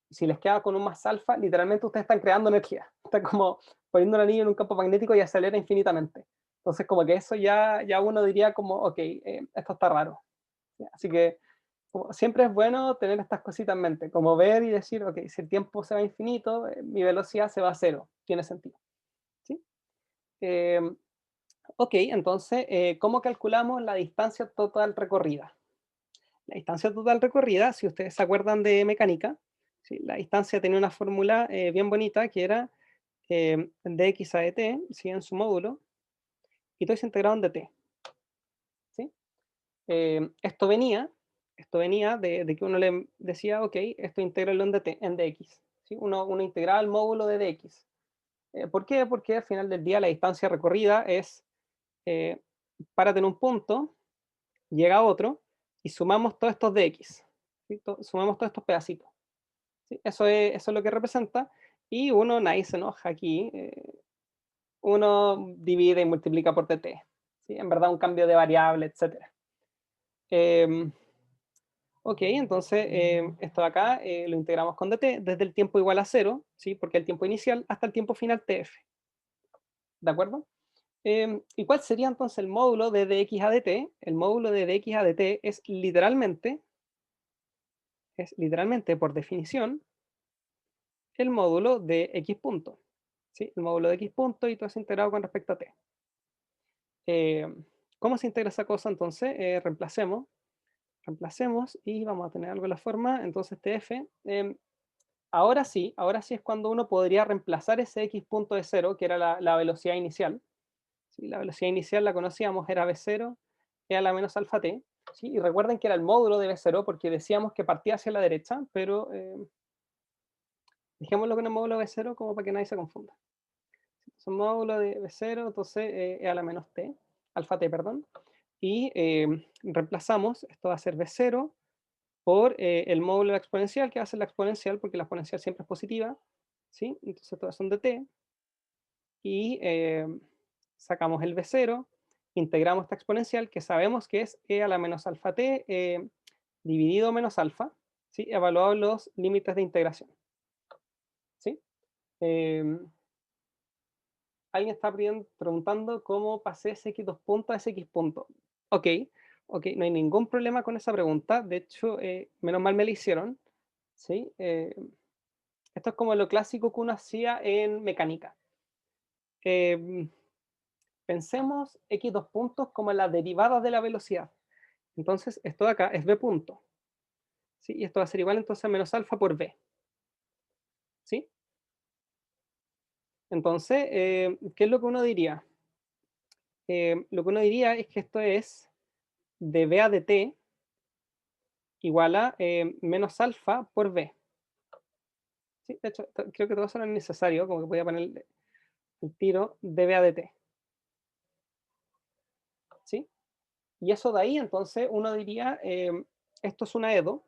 Si les queda con un más alfa, literalmente ustedes están creando energía. Están como poniendo un anillo en un campo magnético y acelera infinitamente. Entonces, como que eso ya uno diría como, ok, esto está raro. Así que siempre es bueno tener estas cositas en mente, como ver y decir, ok, si el tiempo se va a infinito, mi velocidad se va a cero. Tiene sentido. ¿Sí? Eh, ok, entonces, ¿cómo calculamos la distancia total recorrida? La distancia total recorrida, si ustedes se acuerdan de mecánica, ¿sí? La distancia tenía una fórmula bien bonita que era dx a dt, ¿sí? En su módulo, y todo es integrado en dt. ¿Sí? Esto venía de que uno le decía, ok, esto intégralo en dx. ¿Sí? Uno integraba el módulo de dx. ¿Por qué? Porque al final del día la distancia recorrida es eh, párate en un punto, llega a otro, y sumamos todos estos dx. ¿Sí? Sumamos todos estos pedacitos. ¿Sí? Eso es lo que representa. Y nadie se enoja aquí. Uno divide y multiplica por dt. ¿Sí? En verdad, un cambio de variable, etc. Ok, entonces esto de acá lo integramos con dt desde el tiempo igual a 0, ¿sí? Porque el tiempo inicial hasta el tiempo final tf. ¿De acuerdo? ¿Y cuál sería entonces el módulo de dx a dt? El módulo de dx a dt es literalmente, por definición, el módulo de x punto. ¿Sí? El módulo de x punto y todo es integrado con respecto a t. ¿Cómo se integra esa cosa entonces? Reemplacemos y vamos a tener algo en la forma, entonces tf. Ahora sí es cuando uno podría reemplazar ese x punto de 0, que era la velocidad inicial. ¿Sí? La velocidad inicial la conocíamos, era v0 e a la menos alfa t. ¿Sí? Y recuerden que era el módulo de v0 porque decíamos que partía hacia la derecha, pero dejémoslo con el módulo de v0 como para que nadie se confunda. Es un módulo de v0, entonces e a la menos t, alfa t, perdón. Y reemplazamos, esto va a ser v0 por el módulo de la exponencial, que va a ser la exponencial, porque la exponencial siempre es positiva, ¿sí? Entonces todas son de t, y sacamos el b0, integramos esta exponencial, que sabemos que es e a la menos alfa t dividido menos alfa, ¿sí? Evaluado los límites de integración, ¿sí? Alguien está preguntando cómo pasé ese x2 punto a ese x punto. Ok, ok, no hay ningún problema con esa pregunta. De hecho, menos mal me la hicieron, ¿sí? Esto es como lo clásico que uno hacía en mecánica. Pensemos x2 puntos como la derivada de la velocidad. Entonces, esto de acá es b punto, ¿sí? Y esto va a ser igual entonces a menos alfa por b, ¿sí? Entonces, ¿qué es lo que uno diría? Lo que uno diría es que esto es de b a de t igual a menos alfa por b. ¿Sí? De hecho, creo que todo eso no es necesario, como que voy a poner el tiro de b a de t. ¿Sí? Y eso de ahí, entonces, uno diría, esto es una EDO,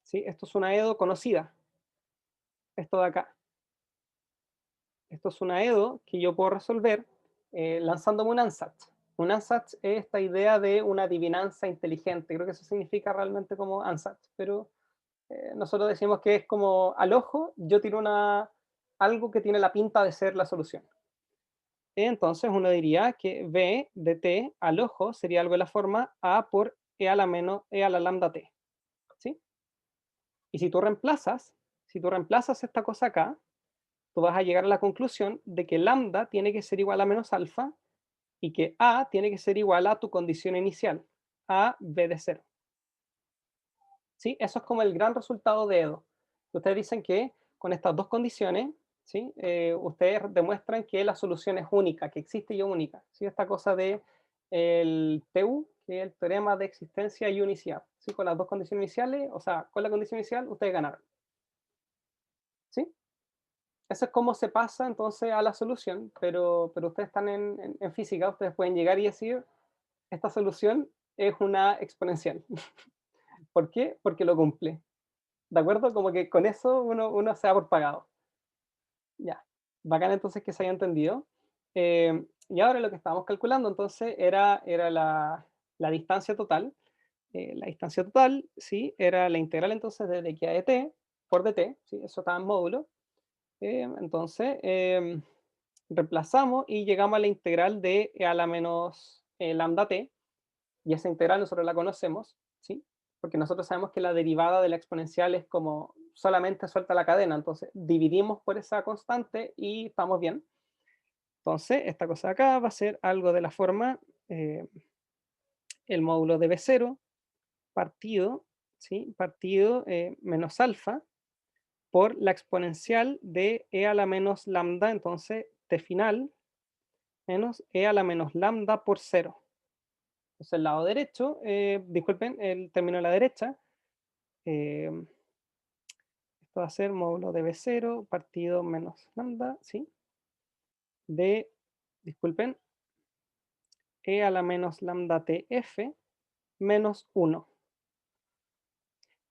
¿sí? Esto es una EDO conocida, esto de acá. Esto es una EDO que yo puedo resolver lanzándome un ANSAT. Un ANSAT es esta idea de una adivinanza inteligente. Creo que eso significa realmente como ANSAT, pero nosotros decimos que es como al ojo, yo tiro algo que tiene la pinta de ser la solución. Entonces uno diría que b de t al ojo sería algo de la forma a por e a la menos e a la lambda t. ¿Sí? Y si tú reemplazas esta cosa acá, tú vas a llegar a la conclusión de que lambda tiene que ser igual a menos alfa y que a tiene que ser igual a tu condición inicial, a b de 0. ¿Sí? Eso es como el gran resultado de EDO. Ustedes dicen que con estas dos condiciones, ¿sí? Ustedes demuestran que la solución es única, que existe y es única. ¿Sí? Esta cosa de el TU, que es el teorema de existencia y unicidad. ¿Sí? Con las dos condiciones iniciales, o sea, con la condición inicial, ustedes ganaron. ¿Sí? Eso es cómo se pasa entonces a la solución, pero ustedes están en física, ustedes pueden llegar y decir, esta solución es una exponencial. ¿Por qué? Porque lo cumple. ¿De acuerdo? Como que con eso uno se da por pagado. Ya. Bacán entonces que se haya entendido. Y ahora lo que estábamos calculando entonces era la distancia total. La distancia total, sí, era la integral entonces de dq a dt por dt, ¿sí? Eso estaba en módulo. Entonces, reemplazamos y llegamos a la integral de e a la menos lambda t, y esa integral nosotros la conocemos, ¿sí? Porque nosotros sabemos que la derivada de la exponencial es como solamente suelta la cadena, entonces dividimos por esa constante y estamos bien. Entonces, esta cosa de acá va a ser algo de la forma el módulo de B0 partido, ¿sí? Partido menos alfa por la exponencial de e a la menos lambda, entonces t final menos e a la menos lambda por 0. Entonces el lado derecho, disculpen, el término de la derecha, esto va a ser módulo de B0 partido menos lambda, ¿sí? De, disculpen, e a la menos lambda tf menos 1.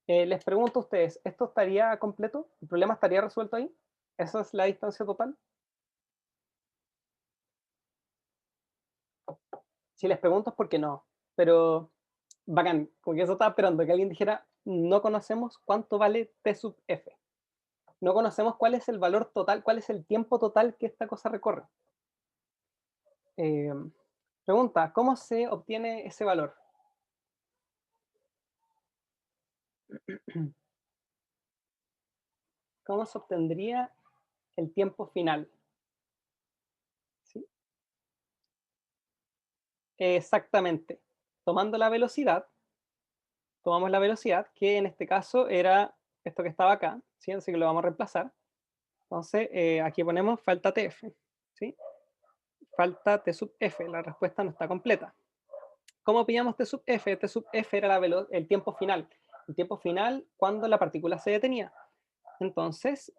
Les pregunto a ustedes, ¿esto estaría completo? ¿El problema estaría resuelto ahí? ¿Esa es la distancia total? Si les pregunto es porque no, pero bacán, como que eso estaba esperando, que alguien dijera, no conocemos cuánto vale t sub f. No conocemos cuál es el valor total, cuál es el tiempo total que esta cosa recorre. Eh, Pregunta, ¿cómo se obtiene ese valor? ¿Cómo se obtendría el tiempo final? ¿Sí? Exactamente. Tomando la velocidad, tomamos la velocidad, que en este caso era esto que estaba acá, ¿sí? Así que lo vamos a reemplazar. Entonces, aquí ponemos falta tf, ¿sí? Falta t sub f, la respuesta no está completa. ¿Cómo pillamos t sub f? T sub f era el tiempo final. El tiempo final cuando la partícula se detenía. Entonces,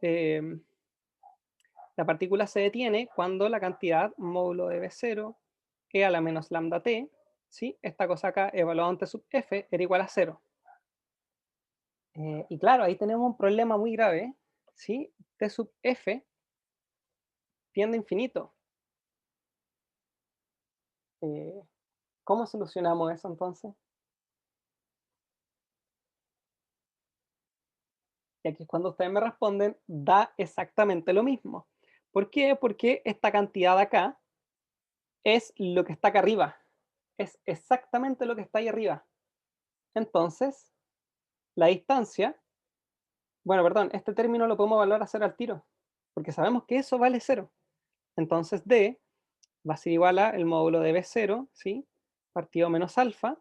la partícula se detiene cuando la cantidad módulo de B0 e a la menos lambda t, ¿sí? Esta cosa acá evaluada en t sub f era igual a 0. Y claro, ahí tenemos un problema muy grave, ¿sí? T sub f tiende a infinito. ¿Cómo solucionamos eso entonces? Y aquí es cuando ustedes me responden, da exactamente lo mismo. ¿Por qué? Porque esta cantidad de acá es lo que está acá arriba. Es exactamente lo que está ahí arriba. Entonces, la distancia, bueno, perdón, este término lo podemos evaluar a cero al tiro, porque sabemos que eso vale cero. Entonces, D va a ser igual a el módulo de B0, ¿sí? Partido menos alfa,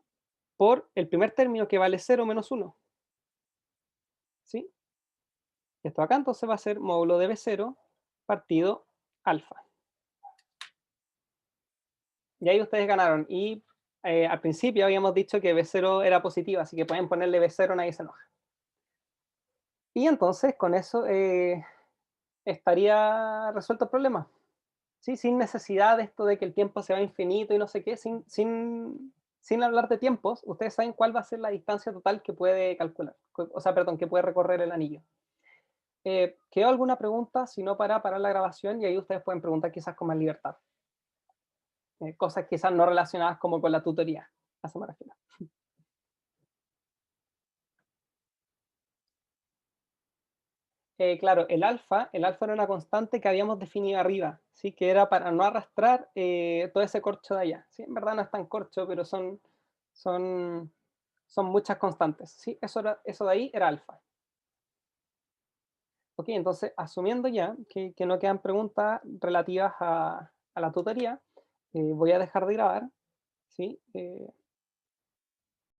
por el primer término que vale 0 menos 1. ¿Sí? Y esto acá entonces va a ser módulo de B0 partido alfa. Y ahí ustedes ganaron. Y al principio habíamos dicho que B0 era positiva, así que pueden ponerle B0, nadie se enoja. Y entonces con eso estaría resuelto el problema. ¿Sí? Sin necesidad de esto de que el tiempo se va infinito y no sé qué, sin hablar de tiempos, ustedes saben cuál va a ser la distancia total que puede calcular, o sea, perdón, que puede recorrer el anillo. ¿Quedó alguna pregunta? Si no, para parar la grabación y ahí ustedes pueden preguntar quizás con más libertad. Cosas quizás no relacionadas como con la tutoría. A eso me refiero. Claro, el alfa era una constante que habíamos definido arriba, ¿sí? Que era para no arrastrar todo ese corcho de allá. ¿Sí? En verdad no es tan corcho, pero son, son muchas constantes. ¿Sí? Eso de ahí era alfa. Ok, entonces, asumiendo ya que no quedan preguntas relativas a la tutoría, voy a dejar de grabar, ¿sí?